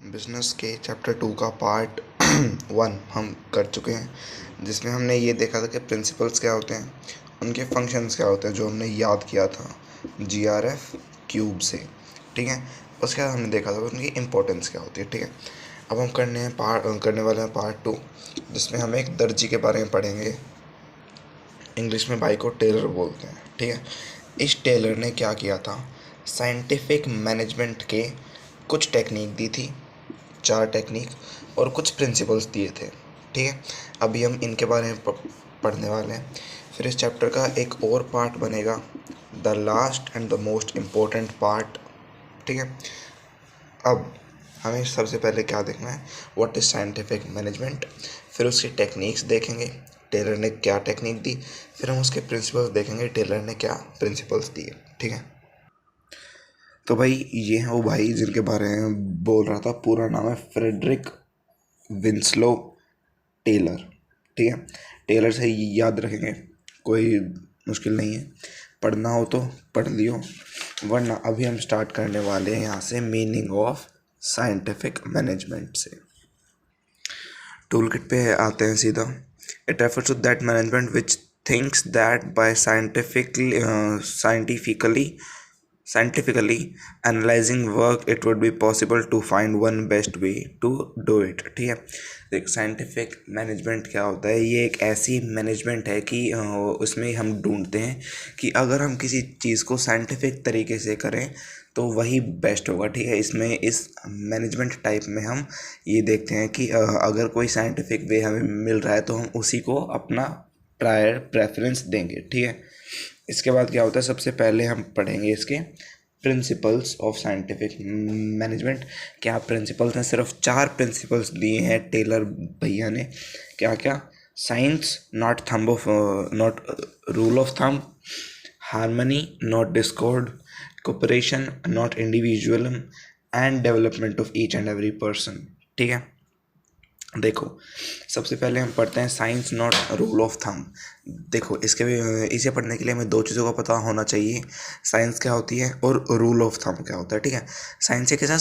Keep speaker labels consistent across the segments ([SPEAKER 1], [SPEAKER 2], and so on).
[SPEAKER 1] Business के chapter 2 का part 1 हम कर चुके हैं, जिसमें हमने ये देखा था कि प्रिंसिपल्स क्या होते हैं, उनके फंक्शंस क्या होते हैं, जो हमने याद किया था GRF क्यूब से। ठीक है, उसके बाद हमने देखा था उनकी इम्पोर्टेंस क्या होती है। ठीक है, अब हम करने वाले हैं पार्ट 2, जिसमें हम एक दर्जी के बारे में पढ़ेंगे। इंग्लिश में भाई को टेलर बोलते हैं। ठीक है, इस टेलर ने क्या किया था, साइंटिफिक मैनेजमेंट के कुछ टेक्निक दी थी, 4 टेक्निक और कुछ प्रिंसिपल्स दिए थे। ठीक है, अभी हम इनके बारे में पढ़ने वाले हैं। फिर इस चैप्टर का एक और पार्ट बनेगा, the last and the most important part. ठीक है, अब हमें सबसे पहले क्या देखना है, व्हाट इज़ साइंटिफिक मैनेजमेंट। फिर उसकी टेक्निक्स देखेंगे, टेलर ने क्या टेक्निक दी। फिर हम उसके प्रिंसिपल्स देखेंगे, टेलर ने क्या प्रिंसिपल्स दिए। ठीक है, तो भाई ये है वो भाई जिनके बारे में बोल रहा था। पूरा नाम है फ्रेडरिक विंस्लो टेलर। ठीक है, टेलर से याद रखेंगे, कोई मुश्किल नहीं है। पढ़ना हो तो पढ़ लियो, वरना अभी हम स्टार्ट करने वाले हैं यहाँ से मीनिंग ऑफ साइंटिफिक मैनेजमेंट से। टूल किट पे आते हैं सीधा। It refers to that management which thinks that by scientifically analyzing work it would be possible to find one best way to do it। ठीक है, देख साइंटिफिक मैनेजमेंट क्या होता है। ये एक ऐसी मैनेजमेंट है कि उसमें हम ढूंढते हैं कि अगर हम किसी चीज़ को साइंटिफिक तरीके से करें तो वही बेस्ट होगा। ठीक है, इसमें इस मैनेजमेंट टाइप में हम ये देखते हैं कि अगर कोई साइंटिफिक वे हमें मिल रहा है तो हम उसी को अपना प्रायर प्रेफरेंस देंगे। ठीक है, इसके बाद क्या होता है, सबसे पहले हम पढ़ेंगे इसके प्रिंसिपल्स ऑफ साइंटिफिक मैनेजमेंट। क्या प्रिंसिपल्स हैं, सिर्फ 4 प्रिंसिपल्स दिए हैं टेलर भैया ने। क्या क्या, science not rule of thumb, harmony not Discord, cooperation not individualism and development of each and every person. ठीक है, देखो सबसे पहले हम पढ़ते हैं science not rule of thumb. देखो इसे पढ़ने के लिए हमें 2 चीज़ों का पता होना चाहिए, साइंस क्या होती है और रूल ऑफ थंब क्या होता है। ठीक है, साइंस एक ऐसा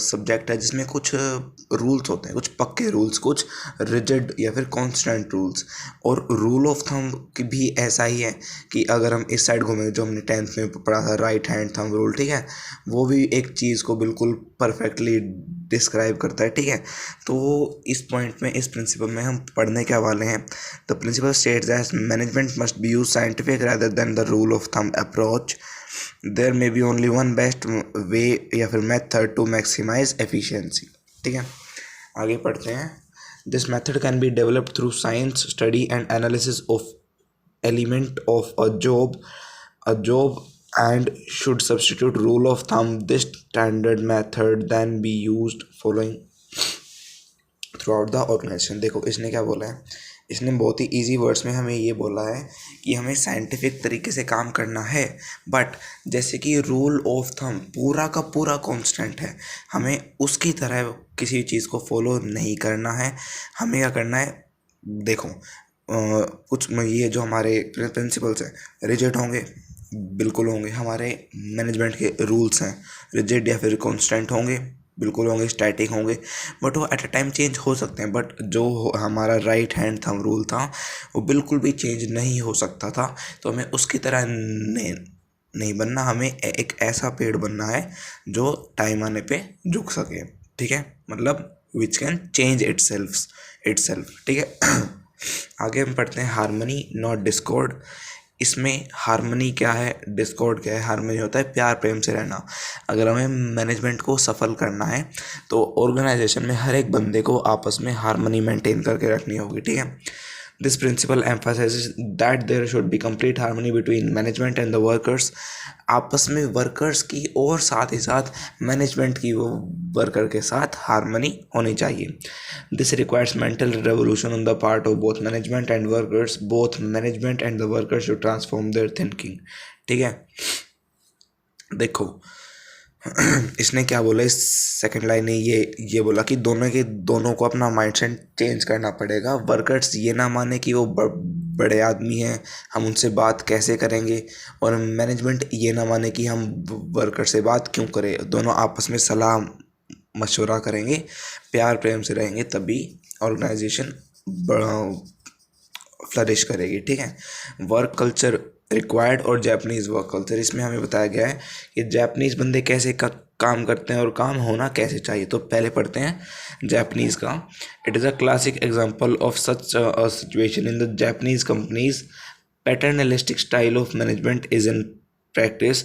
[SPEAKER 1] सब्जेक्ट है जिसमें कुछ रूल्स होते हैं, कुछ पक्के रूल्स, कुछ रिजिड या फिर कांस्टेंट रूल्स। और रूल ऑफ थंब भी ऐसा ही है कि अगर हम इस साइड घूमें, जो हमने 10th में पढ़ा था राइट हैंड थंब रूल, ठीक है, वो भी एक चीज़ को बिल्कुल परफेक्टली डिस्क्राइब करता है। ठीक है, तो इस पॉइंट में, इस प्रिंसिपल में हम पढ़ने क्या वाले हैं। The principle states that management must be use scientific rather than the rule of thumb approach. There may be only one best way या फिर मेथड टू मैक्सिमाइज एफिशिएंसी। ठीक है, आगे पढ़ते हैं। This method can be developed through science study and analysis of element of a job and should substitute rule of thumb. This standard method then be used following throughout the organization। देखो इसने क्या बोला है, इसने बहुत ही easy words में हमें ये बोला है कि हमें साइंटिफिक तरीके से काम करना है, बट जैसे कि रूल ऑफ थंब पूरा का पूरा कांस्टेंट है, हमें उसकी तरह किसी चीज़ को फॉलो नहीं करना है। हमें क्या करना है, देखो कुछ ये जो हमारे प्रिंसिपल्स हैं रिजिड होंगे, बिल्कुल होंगे। हमारे मैनेजमेंट के रूल्स हैं रिजिड या फिर कांस्टेंट होंगे, बिल्कुल होंगे, स्टैटिक होंगे, बट वो एट अ टाइम चेंज हो सकते हैं। बट जो हमारा राइट हैंड थंब रूल था वो बिल्कुल भी चेंज नहीं हो सकता था। तो हमें उसकी तरह नहीं बनना, हमें एक ऐसा पेड़ बनना है जो टाइम आने पे झुक सके। ठीक है, मतलब विच कैन चेंज इटसेल्फ। ठीक है, आगे हम पढ़ते हैं हार्मनी नॉट डिस्कॉर्ड। इसमें हार्मनी क्या है, डिस्कॉर्ड क्या है। हार्मनी होता है प्यार प्रेम से रहना। अगर हमें मैनेजमेंट को सफल करना है तो ऑर्गेनाइजेशन में हर एक बंदे को आपस में हार्मनी मेंटेन करके रखनी होगी। ठीक है, this principle emphasizes that there should be complete harmony between management and the workers. आपस में वर्कर्स की और साथ ही साथ मैनेजमेंट की, वो वर्कर के साथ हार्मनी होनी चाहिए। This requires mental revolution on the part of both management and workers. Both management and the workers should transform there thinking. ठीक है, देखो इसने क्या बोला, इस सेकंड लाइन ने ये बोला कि दोनों को अपना माइंडसेट चेंज करना पड़ेगा। वर्कर्स ये ना माने कि वो बड़े आदमी हैं, हम उनसे बात कैसे करेंगे, और मैनेजमेंट ये ना माने कि हम वर्कर से बात क्यों करें। दोनों आपस में सलाह मशवरा करेंगे, प्यार प्रेम से रहेंगे, तभी ऑर्गेनाइजेशन फ्लरिश करेगी। ठीक है। वर्क कल्चर रिक्वायर्ड और जापानीज़ वर्क कल्चर, इसमें हमें बताया गया है कि जापानीज़ बंदे कैसे काम करते हैं और काम होना कैसे चाहिए। तो पहले पढ़ते हैं जापानीज़ का। It is a classic example of such situation in the Japanese companies paternalistic style of management is in practice.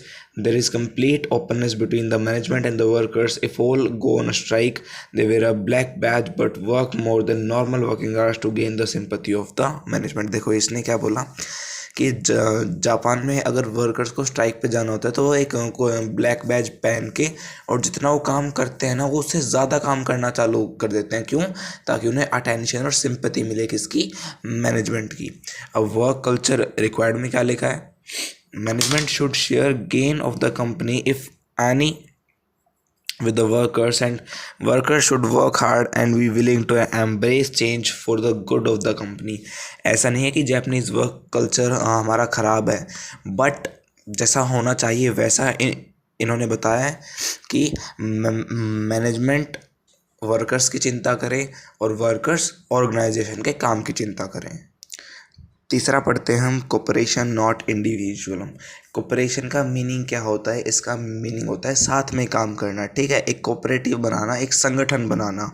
[SPEAKER 1] There is complete openness between the management and the workers. If all go on a strike, they wear a black badge but work more than normal working hours to gain the sympathy of the management. देखो इसने क्या बोला कि Japan में अगर workers को strike पे जाना होता है तो वो एक ब्लैक बैज पहन के और जितना वो काम करते हैं ना वो उससे ज़्यादा काम करना चालू कर देते हैं। क्यों? ताकि उन्हें अटेंशन और सिंपैथी मिले, किसकी? मैनेजमेंट की। अब वर्क कल्चर रिक्वायर्ड में क्या लिखा है? Management should share gain of the company if any with the workers, and workers should work hard and be willing to embrace change for the good of the company. ऐसा नहीं है कि Japanese work culture हमारा ख़राब है, but जैसा होना चाहिए वैसा इन्होंने बताया है कि मैनेजमेंट वर्कर्स की चिंता करें और वर्कर्स ऑर्गेनाइजेशन के काम की चिंता करें। तीसरा पढ़ते हैं हम कोऑपरेशन नॉट इंडिविजुअल। कोऑपरेशन का मीनिंग क्या होता है? इसका मीनिंग होता है साथ में काम करना। ठीक है, एक कोऑपरेटिव बनाना, एक संगठन बनाना।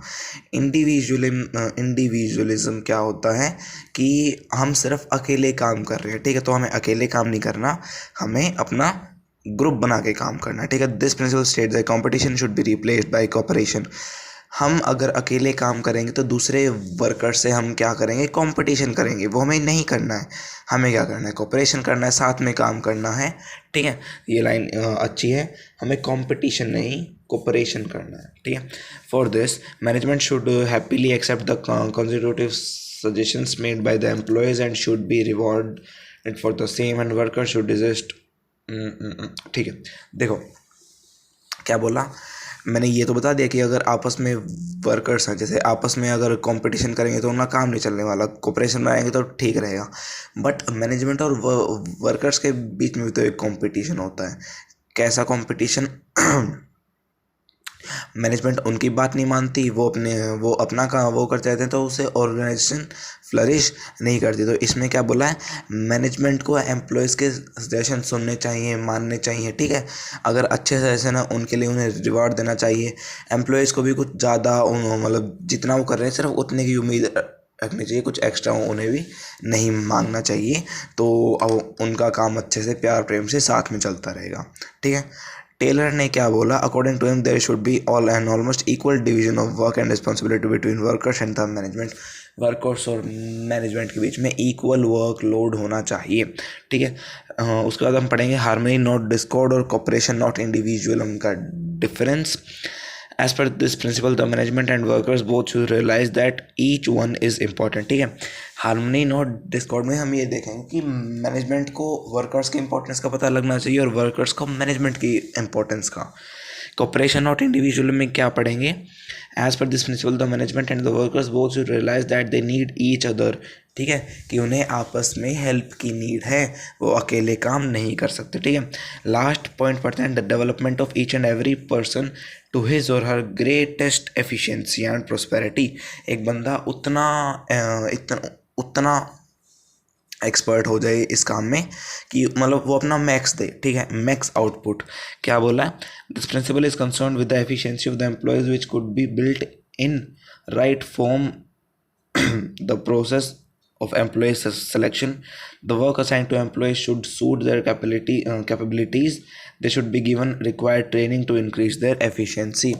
[SPEAKER 1] इंडिविजुअलिज्म क्या होता है कि हम सिर्फ अकेले काम कर रहे हैं। ठीक है, तो हमें अकेले काम नहीं करना, हमें अपना ग्रुप बना के काम करना। ठीक है, this principal states that competition should be replaced by cooperation. हम अगर अकेले काम करेंगे तो दूसरे वर्कर से हम क्या करेंगे? कंपटीशन करेंगे। वो हमें नहीं करना है, हमें क्या करना है? कोऑपरेशन करना है, साथ में काम करना है। ठीक है, ये लाइन अच्छी है। हमें कंपटीशन नहीं, कोऑपरेशन करना है। ठीक है, for this management should happily accept the constructive suggestions made by the employees and should be rewarded for the same and worker should digest. ठीक है, देखो क्या बोला मैंने, ये तो बता दिया कि अगर आपस में वर्कर्स हैं, जैसे आपस में अगर कंपटीशन करेंगे तो उनका काम नहीं चलने वाला, कोऑपरेशन में आएंगे तो ठीक रहेगा। बट मैनेजमेंट और वर्कर्स के बीच में भी तो एक कंपटीशन होता है। कैसा कंपटीशन? मैनेजमेंट उनकी बात नहीं मानती, वो अपना काम वो करते रहते हैं, तो उससे ऑर्गेनाइजेशन फ्लरिश नहीं करती। तो इसमें क्या बोला है? मैनेजमेंट को एम्प्लॉयज़ के सजेशन सुनने चाहिए, मानने चाहिए। ठीक है, अगर अच्छे सजेशन है उनके लिए उन्हें रिवार्ड देना चाहिए। एम्प्लॉयज़ को भी कुछ ज़्यादा मतलब जितना वो कर रहे हैं सिर्फ उतने की उम्मीद रखनी चाहिए, कुछ एक्स्ट्रा उन्हें भी नहीं मांगना चाहिए। तो अब उनका काम अच्छे से प्यार प्रेम से साथ में चलता रहेगा। ठीक है, टेलर ने क्या बोला? According to him there should be all and almost equal division of work and responsibility between workers and the management. Workers और मैनेजमेंट के बीच में इक्वल वर्क लोड होना चाहिए। ठीक है, उसके बाद हम पढ़ेंगे हार्मनी नॉट डिस्कॉर्ड और कोऑपरेशन नॉट इंडिविजुअल का difference. As per this principle, the management and workers both should realize that each one is important. ठीक है, हार्मनी नॉट डिस्कॉर्ड में हम ये देखेंगे कि मैनेजमेंट को वर्कर्स की इंपॉर्टेंस का पता लगना चाहिए और वर्कर्स को मैनेजमेंट की इंपॉर्टेंस का। कोऑपरेशन नॉट इंडिविजुअल में क्या पढ़ेंगे? As per this principle the management and the workers both should realise that they need each other. ठीक है, कि उन्हें आपस में हेल्प की नीड है, वो अकेले काम नहीं कर सकते। ठीक है, लास्ट पॉइंट पढ़ते हैं, the development of each and every person to his or her greatest efficiency and prosperity. एक बंदा उतना एक्सपर्ट हो जाए इस काम में कि मतलब वो अपना मैक्स दे। ठीक है, मैक्स आउटपुट। क्या बोला है? This principal is concern with the efficiency of the employees which could be built in right form the process of employee selection. The work assigned to employees should suit their capabilities. They should be given required training to increase their efficiency.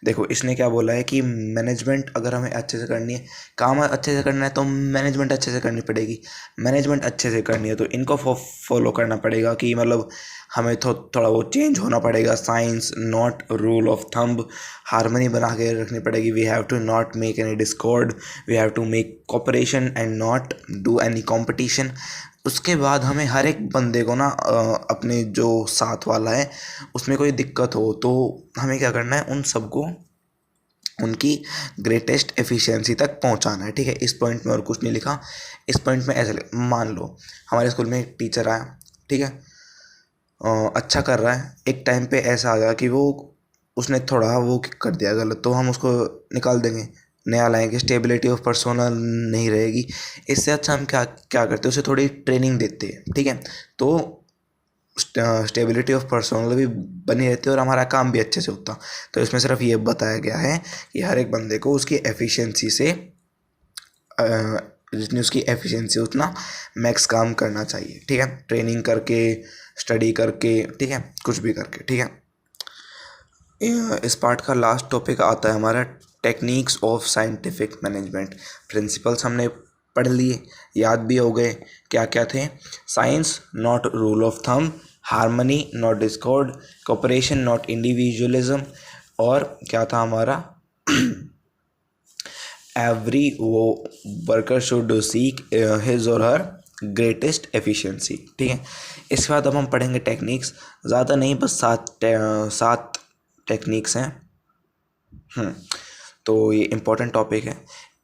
[SPEAKER 1] देखो इसने क्या बोला है कि management अगर हमें अच्छे से करनी है, काम अच्छे से करना है तो मैनेजमेंट अच्छे से करनी पड़ेगी। मैनेजमेंट अच्छे से करनी है तो इनको फॉलो करना पड़ेगा कि मतलब हमें थोड़ा वो चेंज होना पड़ेगा। Science not rule of thumb, harmony बना के रखनी पड़ेगी। We have to not make any discord, we have to make cooperation and not do any competition. उसके बाद हमें हर एक बंदे को ना अपने जो साथ वाला है उसमें कोई दिक्कत हो तो हमें क्या करना है? उन सबको उनकी ग्रेटेस्ट एफिशिएंसी तक पहुंचाना है। ठीक है, इस पॉइंट में और कुछ नहीं लिखा। इस पॉइंट में ऐसे मान लो हमारे स्कूल में एक टीचर आया, ठीक है, अच्छा कर रहा है। एक टाइम पे ऐसा आ गया कि वो उसने थोड़ा वो कर दिया गलत, तो हम उसको निकाल देंगे, नया लाएंगे, स्टेबिलिटी ऑफ पर्सोनल नहीं रहेगी। इससे अच्छा हम क्या क्या करते हैं, उसे थोड़ी ट्रेनिंग देते हैं, ठीक है, तो स्टेबिलिटी ऑफ पर्सोनल भी बनी रहती है और हमारा काम भी अच्छे से होता। तो इसमें सिर्फ ये बताया गया है कि हर एक बंदे को उसकी एफिशिएंसी से जितनी उसकी एफिशिएंसी उतना मैक्स काम करना चाहिए, ठीक है, ट्रेनिंग करके, स्टडी करके, ठीक है, कुछ भी करके, ठीक है। इस पार्ट का लास्ट टॉपिक आता है हमारा techniques of scientific management. Principles हमने पढ़ लिए, याद भी हो गए, क्या क्या थे। Science not rule of thumb, harmony not Discord, cooperation not individualism, और क्या था हमारा एवरी वो worker should seek his or her greatest efficiency, ठीक है। इसके बाद अब हम पढ़ेंगे टेक्निक्स, ज़्यादा नहीं, बस सात टेक्निक्स हैं। तो ये इम्पोर्टेंट टॉपिक है।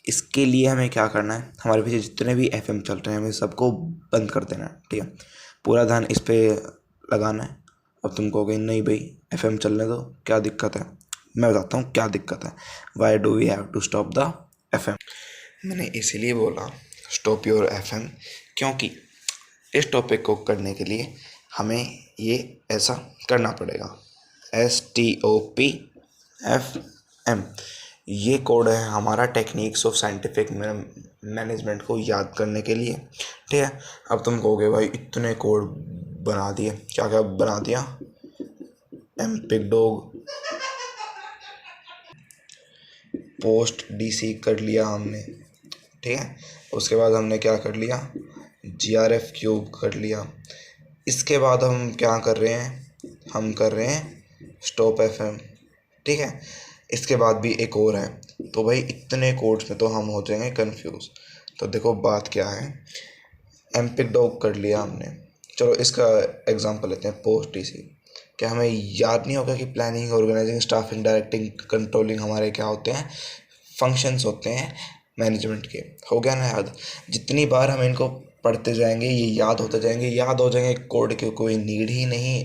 [SPEAKER 1] इसके लिए हमें क्या करना है, हमारे पीछे जितने भी एफएम चल रहे हैं हमें सबको बंद कर देना है, ठीक है, पूरा ध्यान इस पे लगाना है। अब तुम कहोगे नहीं भाई एफएम चलने दो, क्या दिक्कत है, मैं बताता हूँ क्या दिक्कत है। Why do we have to stop the FM. मैंने इसीलिए बोला स्टॉप योर एफएम, क्योंकि इस टॉपिक को करने के लिए हमें ये ऐसा करना पड़ेगा, STOPFM। ये कोड है हमारा टेक्निक्स ऑफ साइंटिफिक मैनेजमेंट को याद करने के लिए, ठीक है। अब तुम कहोगे भाई इतने कोड बना दिए, क्या क्या बना दिया, एम्पिक डॉग, पोस्ट DC कर लिया हमने, ठीक है। उसके बाद हमने क्या कर लिया, GRF क्यूब कर लिया। इसके बाद हम क्या कर रहे हैं, हम कर रहे हैं स्टॉप FM, ठीक है। इसके बाद भी एक और है, तो भाई इतने कोड्स में तो हम हो जाएंगे कंफ्यूज। तो देखो बात क्या है, एम्पिक डॉग कर लिया हमने, चलो इसका एग्जांपल लेते हैं, पोस्ट DC। क्या हमें याद नहीं होगा कि planning, organising, staffing, directing, controlling हमारे क्या होते हैं, फंक्शंस होते हैं मैनेजमेंट के। हो गया ना याद। जितनी बार हम इनको पढ़ते जाएंगे ये याद होते जाएंगे, याद हो जाएंगे, कोड की कोई नीड ही नहीं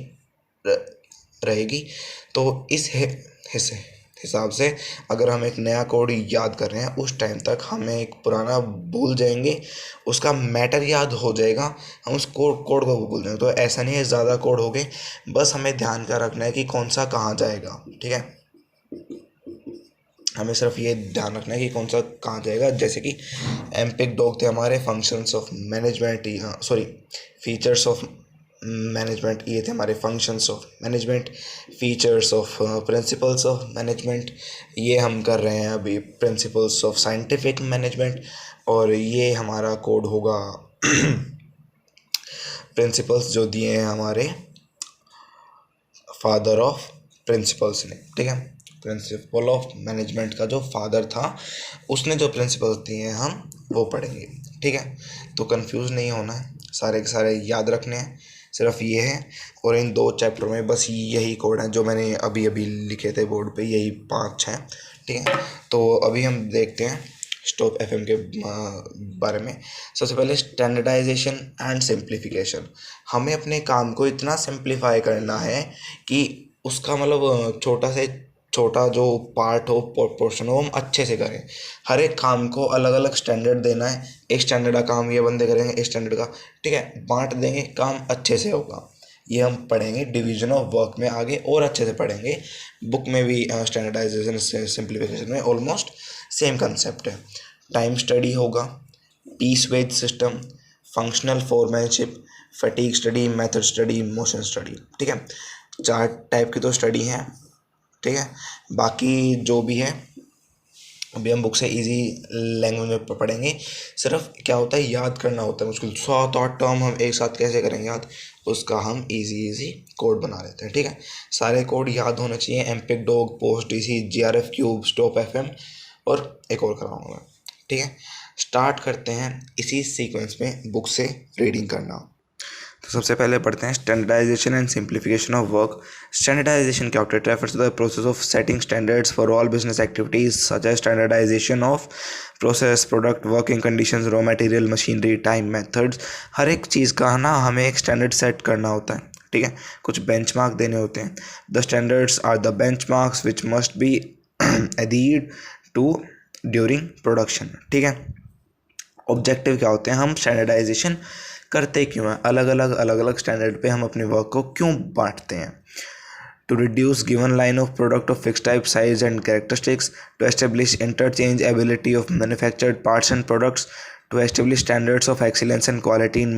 [SPEAKER 1] रहेगी। तो इस हिसाब से अगर हम एक नया कोड याद कर रहे हैं उस टाइम तक हमें एक पुराना भूल जाएंगे, उसका मैटर याद हो जाएगा, हम उस कोड को भूल जाएंगे। तो ऐसा नहीं है ज़्यादा कोड हो गए, बस हमें ध्यान का रखना है कि कौन सा कहाँ जाएगा, ठीक है। हमें सिर्फ ये ध्यान रखना है कि कौन सा कहाँ जाएगा। जैसे कि एम्पिक डॉग थे हमारे functions of management, sorry features of management, ये थे हमारे functions of management. Features of principles of management, ये हम कर रहे हैं अभी प्रिंसिपल्स ऑफ साइंटिफिक मैनेजमेंट। और ये हमारा कोड होगा प्रिंसिपल्स जो दिए हैं हमारे फादर ऑफ प्रिंसिपल्स ने, ठीक है। प्रिंसिपल ऑफ मैनेजमेंट का जो फादर था उसने जो प्रिंसिपल्स दिए हैं हम वो पढ़ेंगे, ठीक है। तो कंफ्यूज नहीं होना है, सारे के सारे याद रखने हैं, सिर्फ ये है। और इन 2 चैप्टर में बस यही कोड हैं जो मैंने अभी अभी लिखे थे बोर्ड पे, यही 5 हैं, ठीक है। तो अभी हम देखते हैं स्टॉप FM के बारे में। सबसे पहले स्टैंडर्डाइजेशन एंड सिंप्लीफिकेशन। हमें अपने काम को इतना सिंप्लीफाई करना है कि उसका मतलब छोटा से छोटा जो पार्ट हो, पोर्शन हो, हम अच्छे से करें। हर एक काम को अलग अलग स्टैंडर्ड देना है, एक स्टैंडर्ड का काम ये बंदे करेंगे, एक स्टैंडर्ड का, ठीक है, बांट देंगे, काम अच्छे से होगा। ये हम पढ़ेंगे डिवीजन ऑफ वर्क में आगे, और अच्छे से पढ़ेंगे। बुक में भी स्टैंडर्डाइजेशन से सिंप्लीफिकेशन में ऑलमोस्ट सेम कंसेप्ट है। टाइम स्टडी होगा, piece wage system, functional foremanship, fatigue study, method study, motion study, ठीक है। 4 टाइप की तो स्टडी हैं, ठीक है। बाकी जो भी है अभी हम बुक से इजी लैंग्वेज में पढ़ेंगे। सिर्फ क्या होता है, याद करना होता है मुश्किल, 7-8 टर्म हम एक साथ कैसे करेंगे याद, उसका हम इजी कोड बना लेते हैं, ठीक है। सारे कोड याद होने चाहिए, एम्पिक dog, post DC, GRF cube, stop FM, और एक और कराऊंगा, ठीक है। स्टार्ट करते हैं इसी सीक्वेंस में बुक से रीडिंग करना। तो सबसे पहले पढ़ते हैं standardisation and simplification of work. Standardisation क्या होता है, refers to the process of setting standards for all business activities such as standardisation of process, product, working conditions, raw material, machinery, time, methods. हर एक चीज़ का ना हमें एक स्टैंडर्ड सेट करना होता है, ठीक है, कुछ बेंचमार्क देने होते हैं। The standards are the benchmarks which must be added to during production. ठीक है, ऑब्जेक्टिव क्या होते हैं, हम स्टैंडर्डाइजेशन करते क्यों हैं, अलग अलग स्टैंडर्ड पे हम अपने वर्क को क्यों बांटते हैं। To reduce given line of product of fixed type, size and characteristics, to establish interchangeability of manufactured parts and products, to establish standards of excellence and quality in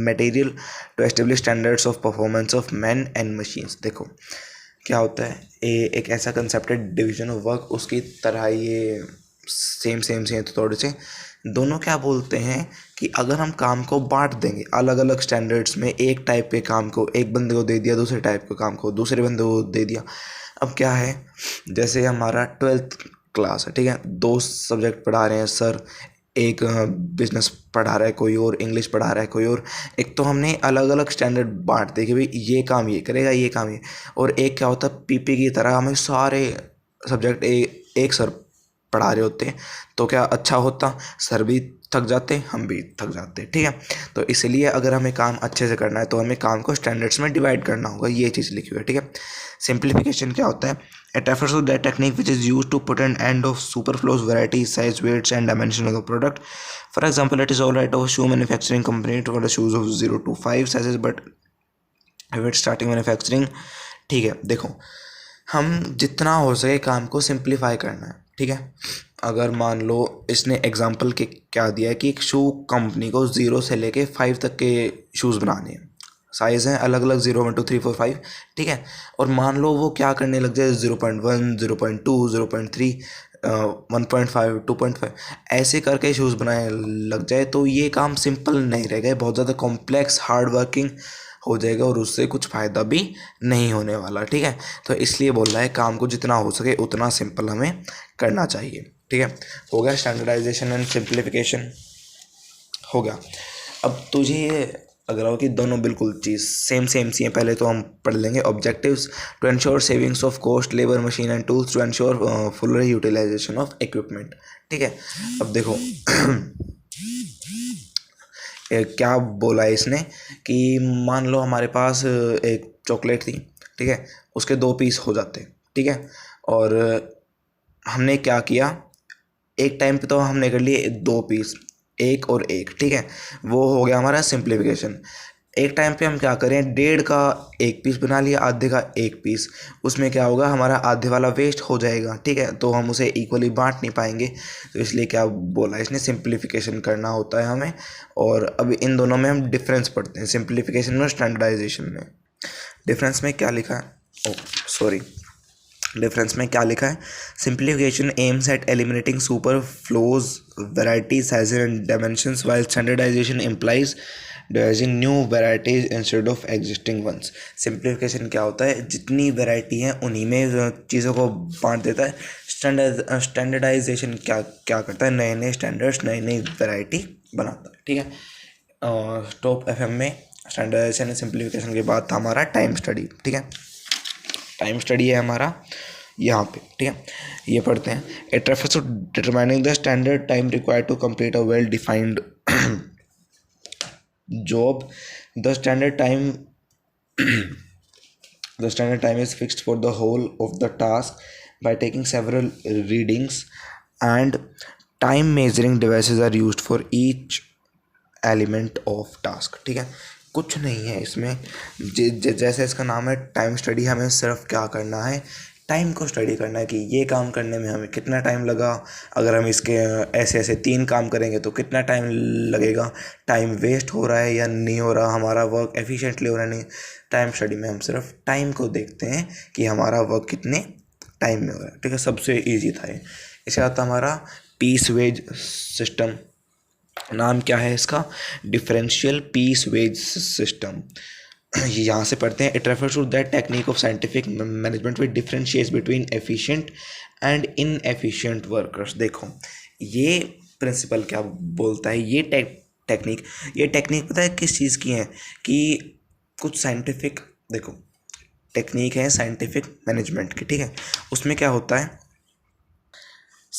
[SPEAKER 1] material, to establish standards of performance of men and machines। देखो क्या होता है, एक ऐसा concept है division of work, उसकी तरह ये सेम से हैं तो थोड़े से दोनों क्या बोलते हैं कि अगर हम काम को बांट देंगे अलग अलग स्टैंडर्ड्स में, एक टाइप के काम को एक बंदे को दे दिया, दूसरे टाइप के काम को दूसरे बंदे को दे दिया। अब क्या है, जैसे हमारा 12th क्लास है, ठीक है, दो सब्जेक्ट पढ़ा रहे हैं सर, एक बिजनेस पढ़ा रहा है कोई और, इंग्लिश पढ़ा रहा है कोई और। एक तो हमने अलग अलग स्टैंडर्ड बांट दिए कि भाई ये काम ये करेगा, ये काम ये, और एक क्या होता है पीपी की तरह हमें सारे सब्जेक्ट एक सर पढ़ा रहे होते हैं। तो क्या अच्छा होता, सर भी थक जाते, हम भी थक जाते, ठीक है। तो इसलिए अगर हमें काम अच्छे से करना है तो हमें काम को स्टैंडर्ड्स में डिवाइड करना होगा, ये चीज़ लिखी हुई है, ठीक है। सिंप्लीफिकेशन क्या होता है, it refers to that technique which is use to put an end of superfluous variety size weights and dimension of the product. For example, it is all right of shoe manufacturing company to shoes of 0 to 5 sizes but it starting manufacturing. ठीक है, देखो हम जितना हो सके काम को simplify करना है, ठीक है। अगर मान लो इसने एग्जांपल के क्या दिया है कि एक शू कंपनी को 0 से लेके 5 तक के शूज़ बनाने हैं, साइज़ हैं अलग अलग 0, 1, 2, 3, 4, 5, ठीक है। और मान लो वो क्या करने लग जाए 0.1, 0.2, 0.3, 1.5, 2.5 ऐसे करके शूज़ बनाने लग जाए तो ये काम सिंपल नहीं रहेगा, बहुत ज़्यादा कॉम्प्लेक्स हार्ड वर्किंग हो जाएगा और उससे कुछ फ़ायदा भी नहीं होने वाला, ठीक है। तो इसलिए बोल रहा है काम को जितना हो सके उतना सिंपल हमें करना चाहिए, ठीक है। हो गया स्टैंडर्डाइजेशन एंड सिंप्लीफिकेशन, हो गया। अब तुझे ये लग रहा हो कि दोनों बिल्कुल चीज़ सेम सी हैं, पहले तो हम पढ़ लेंगे objectives to ensure savings of cost labour machine and tools to ensure full utilisation of equipment, ठीक है। अब देखो क्या बोला है इसने कि मान लो हमारे पास एक चॉकलेट थी, ठीक है, उसके 2 पीस हो जाते, ठीक है। और हमने क्या किया, एक टाइम पे तो हमने कर लिए 2 पीस, एक और एक, ठीक है, वो हो गया हमारा सिंप्लीफिकेशन। एक टाइम पे हम क्या करें, 1.5 का 1 पीस बना लिया, आधे का 1 पीस, उसमें क्या होगा हमारा आधे वाला वेस्ट हो जाएगा, ठीक है, तो हम उसे इक्वली बांट नहीं पाएंगे। तो इसलिए क्या बोला इसने, सिंप्लीफिकेशन करना होता है हमें। और अब इन दोनों में हम डिफरेंस पढ़ते हैं, सिंप्लीफिकेशन में स्टैंडर्डाइजेशन में। डिफरेंस में क्या लिखा है, सॉरी, डिफरेंस में क्या लिखा है, simplification aims at eliminating superfluous variety size and dimensions while standardisation implies devising new varieties instead of existing ones. Simplification क्या होता है, जितनी वैरायटी हैं उन्हीं में चीज़ों को बांट देता है। स्टैंडर्डाइजेशन क्या क्या करता है, नए नए स्टैंडर्ड्स नई नई वैरायटी बनाता है, ठीक है। टॉप एफएम में स्टैंडर्डाइजेशन एंड सिंप्लीफिकेशन के बाद था हमारा टाइम स्टडी, ठीक है। टाइम स्टडी है हमारा यहाँ पे, ठीक है, ये पढ़ते हैं। It refers to determining the standard time required to complete a well defined job. The standard time the standard time is fixed for the whole of the task by taking several readings, and time measuring devices are used for each element of task, ठीक है। कुछ नहीं है इसमें, जैसे इसका नाम है टाइम स्टडी, हमें सिर्फ क्या करना है, टाइम को स्टडी करना है कि ये काम करने में हमें कितना टाइम लगा, अगर हम इसके ऐसे ऐसे 3 काम करेंगे तो कितना टाइम लगेगा, टाइम वेस्ट हो रहा है या नहीं हो रहा, हमारा वर्क एफिशिएंटली हो रहा है नहीं। टाइम स्टडी में हम सिर्फ टाइम को देखते हैं कि हमारा वर्क कितने टाइम में हो रहा है, ठीक है, सबसे ईजी था ये। इसके बाद हमारा पीस वेज सिस्टम, नाम क्या है इसका, डिफरेंशियल पीस वेज सिस्टम। यहाँ से पढ़ते हैं। It refers to that technique of scientific management which differentiates between efficient and inefficient workers. देखो ये प्रिंसिपल क्या बोलता है, ये टेक्निक पता है किस चीज़ की है, कि कुछ साइंटिफिक, देखो टेक्निक है साइंटिफिक मैनेजमेंट की, ठीक है। उसमें क्या होता है,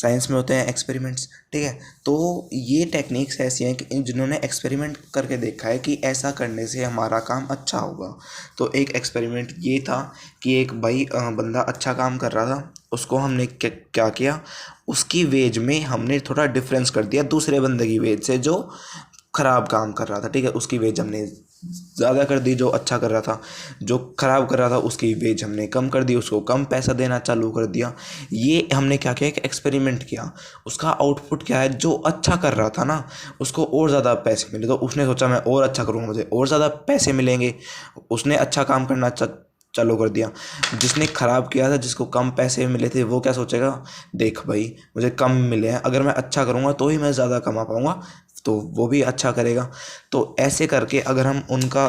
[SPEAKER 1] साइंस में होते हैं एक्सपेरिमेंट्स, ठीक है। तो ये टेक्निक्स ऐसी हैं कि जिन्होंने एक्सपेरिमेंट करके देखा है कि ऐसा करने से हमारा काम अच्छा होगा। तो एक एक्सपेरिमेंट ये था कि एक भाई बंदा अच्छा काम कर रहा था, उसको हमने क्या किया, उसकी वेज में हमने थोड़ा डिफरेंस कर दिया दूसरे बंदे की वेज से जो ख़राब काम कर रहा था, ठीक है। उसकी वेज हमने ज़्यादा कर दी जो अच्छा कर रहा था, जो ख़राब कर रहा था उसकी वेज हमने कम कर दी, उसको कम पैसा देना चालू कर दिया। ये हमने क्या किया, एक एक्सपेरिमेंट किया। उसका आउटपुट क्या है, जो अच्छा कर रहा था ना उसको और ज़्यादा पैसे मिले, तो उसने सोचा मैं और अच्छा करूँगा, मुझे और ज़्यादा पैसे मिलेंगे। उसने अच्छा काम करना चालू कर दिया। जिसने ख़राब किया था, जिसको कम पैसे मिले थे, वो क्या सोचेगा, देख भाई मुझे कम मिले हैं, अगर मैं अच्छा करूँगा तो ही मैं ज़्यादा कमा पाऊँगा, तो वो भी अच्छा करेगा। तो ऐसे करके अगर हम उनका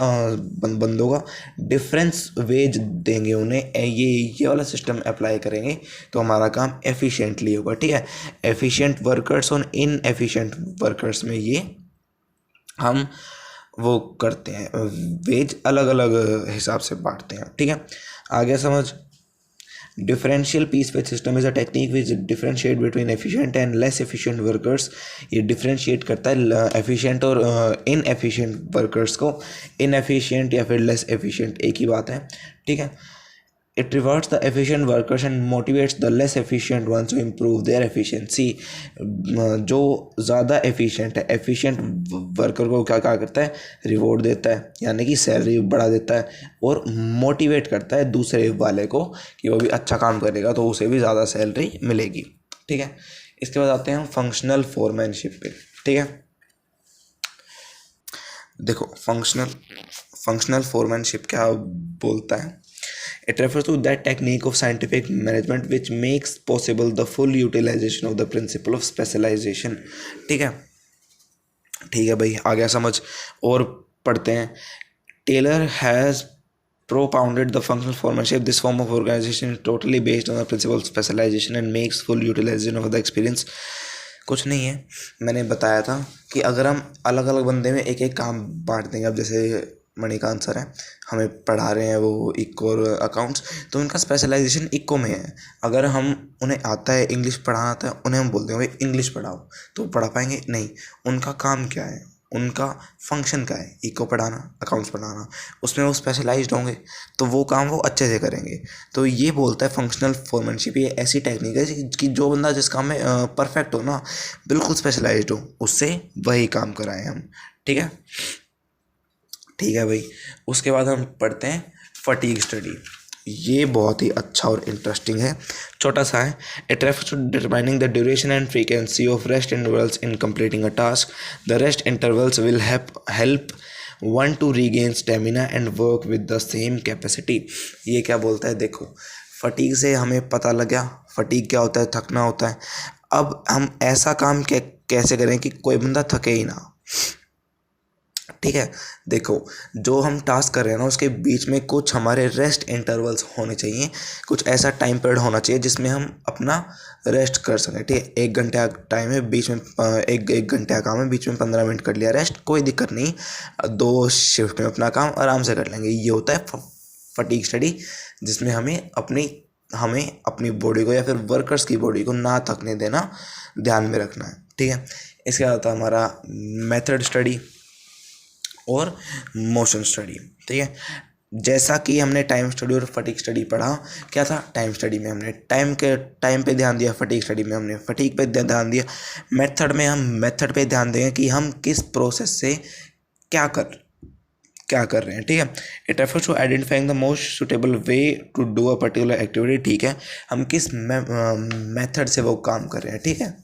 [SPEAKER 1] बंदों का डिफरेंस वेज देंगे उन्हें, ये वाला सिस्टम अप्लाई करेंगे तो हमारा काम एफिशिएंटली होगा, ठीक है। एफिशिएंट वर्कर्स और इनएफिशिएंट वर्कर्स में ये हम वो करते हैं, वेज अलग अलग हिसाब से बांटते हैं, ठीक है। आगे समझ। Differential piece wage system is a technique which differentiate between efficient and less efficient workers. ये डिफरेंशिएट करता है एफिशिएंट और इनएफिशिएंट वर्कर्स को। इनएफिशिएंट या फिर लेस एफिशिएंट एक ही बात है, ठीक है। It rewards the efficient workers and motivates the less efficient ones to improve their efficiency. जो ज़्यादा एफिशिएंट है, एफिशिएंट वर्कर को क्या क्या करता है, रिवॉर्ड देता है, यानी कि सैलरी बढ़ा देता है, और मोटिवेट करता है दूसरे वाले को कि वो भी अच्छा काम करेगा तो उसे भी ज़्यादा सैलरी मिलेगी, ठीक है। इसके बाद आते हैं हम फंक्शनल फोरमैनशिप पे, ठीक है। देखो फंक्शनल फोरमैनशिप क्या बोलता है। It refers to that technique of scientific management which makes possible the full utilization of the principle of specialization, ठीक है। ठीक है भाई, आ गया समझ। और पढ़ते हैं। Taylor has propounded the functional foremanship. This form of organization is totally based on the principle of specialization and makes full utilization of the experience. कुछ नहीं है, मैंने बताया था कि अगर हम अलग अलग बंदे में एक एक काम बांट देंगे, अब जैसे मणिकांत सर हैं, हमें पढ़ा रहे हैं वो इको और अकाउंट्स, तो उनका स्पेशलाइजेशन इको में है। अगर हम उन्हें आता है इंग्लिश पढ़ाना आता है, उन्हें हम बोलते हैं भाई इंग्लिश पढ़ाओ, तो पढ़ा पाएंगे नहीं। उनका काम क्या है, उनका फंक्शन क्या है, इको पढ़ाना, अकाउंट्स पढ़ाना, उसमें वो स्पेशलाइज्ड होंगे तो वो काम वो अच्छे से करेंगे। तो ये बोलता है फंक्शनल फोरमैनशिप, ये ऐसी टेक्निक है कि जो बंदा जिस काम में परफेक्ट हो ना, बिल्कुल स्पेशलाइज्ड हो, उससे वही काम कराएं हम, ठीक है। ठीक है भाई, उसके बाद हम पढ़ते हैं फटीग स्टडी। ये बहुत ही अच्छा और इंटरेस्टिंग है, छोटा सा है। It refers to determining the duration and frequency of rest intervals in completing a task. The rest intervals will help one to regain stamina and work with the same capacity. ये क्या बोलता है, देखो fatigue से हमें पता लग गया, फटीग क्या होता है, थकना होता है। अब हम ऐसा काम कैसे करें कि कोई बंदा थके ही ना, ठीक है। देखो जो हम टास्क कर रहे हैं ना, उसके बीच में कुछ हमारे रेस्ट इंटरवल्स होने चाहिए, कुछ ऐसा टाइम पीरियड होना चाहिए जिसमें हम अपना रेस्ट कर सकें, ठीक है। 1 घंटे का टाइम है, बीच में एक घंटे का काम है, बीच में 15 मिनट कर लिया रेस्ट, कोई दिक्कत नहीं। 2 शिफ्ट में अपना काम आराम से कर लेंगे। ये होता है फटीग स्टडी, जिसमें हमें अपनी बॉडी को या फिर वर्कर्स की बॉडी को ना थकने देना, ध्यान में रखना है, ठीक है। इसके बाद आता है हमारा मेथड स्टडी और मोशन स्टडी, ठीक है। जैसा कि हमने टाइम स्टडी और फटीग स्टडी पढ़ा, क्या था, टाइम स्टडी में हमने टाइम पे ध्यान दिया, फटीग स्टडी में हमने फटीग पे ध्यान दिया। मेथड में हम मेथड पे ध्यान देंगे कि हम किस प्रोसेस से क्या कर रहे हैं, ठीक है। It refers to identifying the most suitable way to do a particular activity, ठीक है। हम किस मेथड से वो काम कर रहे हैं, ठीक है।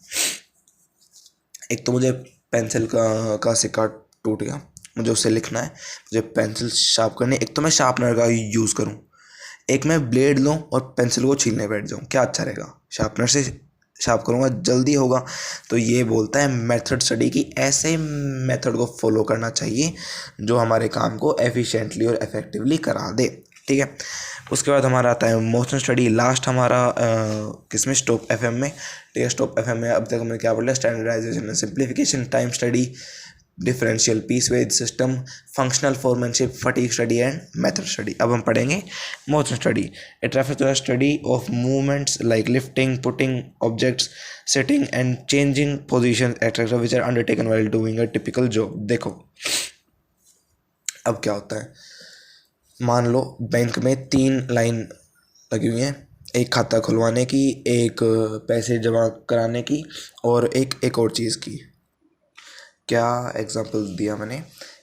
[SPEAKER 1] एक तो मुझे पेंसिल का सिक्का टूट गया, मुझे उससे लिखना है, मुझे पेंसिल शार्प करनी है, एक तो मैं शार्पनर का यूज़ करूँ, एक मैं ब्लेड लूँ और पेंसिल को छीलने बैठ जाऊँ, क्या अच्छा रहेगा, शार्पनर से शार्प करूँगा, जल्दी होगा। तो ये बोलता है मेथड स्टडी की, ऐसे मेथड को फॉलो करना चाहिए जो हमारे काम को एफिशिएंटली और इफेक्टिवली करा दे, ठीक है। उसके बाद हमारा आता है मोशन स्टडी, लास्ट हमारा किसमें, स्टॉप एफएम में, ठीक है। स्टॉप एफएम में अब तक हमने क्या पढ़ा, standardisation, simplification, time study, differential piece wage system, functional foremanship, fatigue study and method study. अब हम पढ़ेंगे motion study. It refers to the study of movements like lifting, putting objects, sitting and changing position etcetera which are undertaken while doing a typical job. देखो अब क्या होता है, मान लो bank में 3 लाइन लगी हुई हैं, एक खाता खुलवाने की, एक पैसे जमा कराने की और एक और चीज़ की। क्या एग्जांपल दिया मैंने,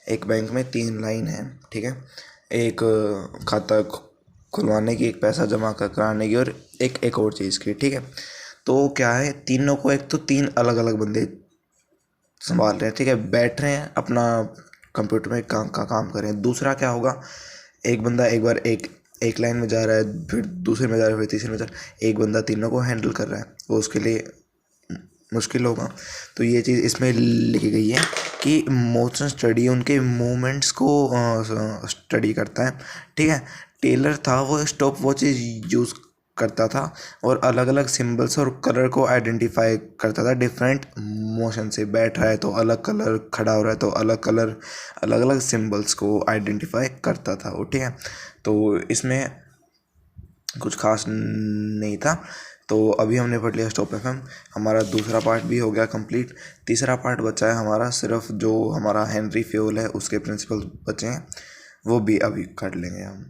[SPEAKER 1] एक बैंक में 3 लाइन है, ठीक है, एक खाता खुलवाने की, एक पैसा जमा कराने की और एक और चीज़ की, ठीक है। तो क्या है, तीनों को एक तो 3 अलग अलग बंदे संभाल रहे हैं, ठीक है, बैठ रहे हैं अपना कंप्यूटर में काम कर रहे हैं। दूसरा क्या होगा, एक बंदा एक बार एक लाइन में जा रहा है, फिर दूसरे में जा रहा है, फिर तीसरे में जा रहा है, एक बंदा तीनों को हैंडल कर रहा है, वो उसके लिए मुश्किल होगा। तो ये चीज़ इसमें लिखी गई है कि मोशन स्टडी उनके मूवमेंट्स को स्टडी करता है, ठीक है। टेलर था, वो स्टॉप वॉचेज यूज़ करता था और अलग अलग सिंबल्स और कलर को आइडेंटिफाई करता था डिफरेंट मोशन से। बैठ रहा है तो अलग कलर, खड़ा हो रहा है तो अलग कलर, अलग अलग सिंबल्स को आइडेंटिफाई करता था वो, ठीक है। तो इसमें कुछ खास नहीं था। तो अभी हमने पढ़ लिया स्टॉप एफएम, हमारा दूसरा पार्ट भी हो गया कंप्लीट। तीसरा पार्ट बचा है हमारा, सिर्फ जो हमारा हेनरी फ्योल है उसके प्रिंसिपल बचे हैं, वो भी अभी कर लेंगे हम।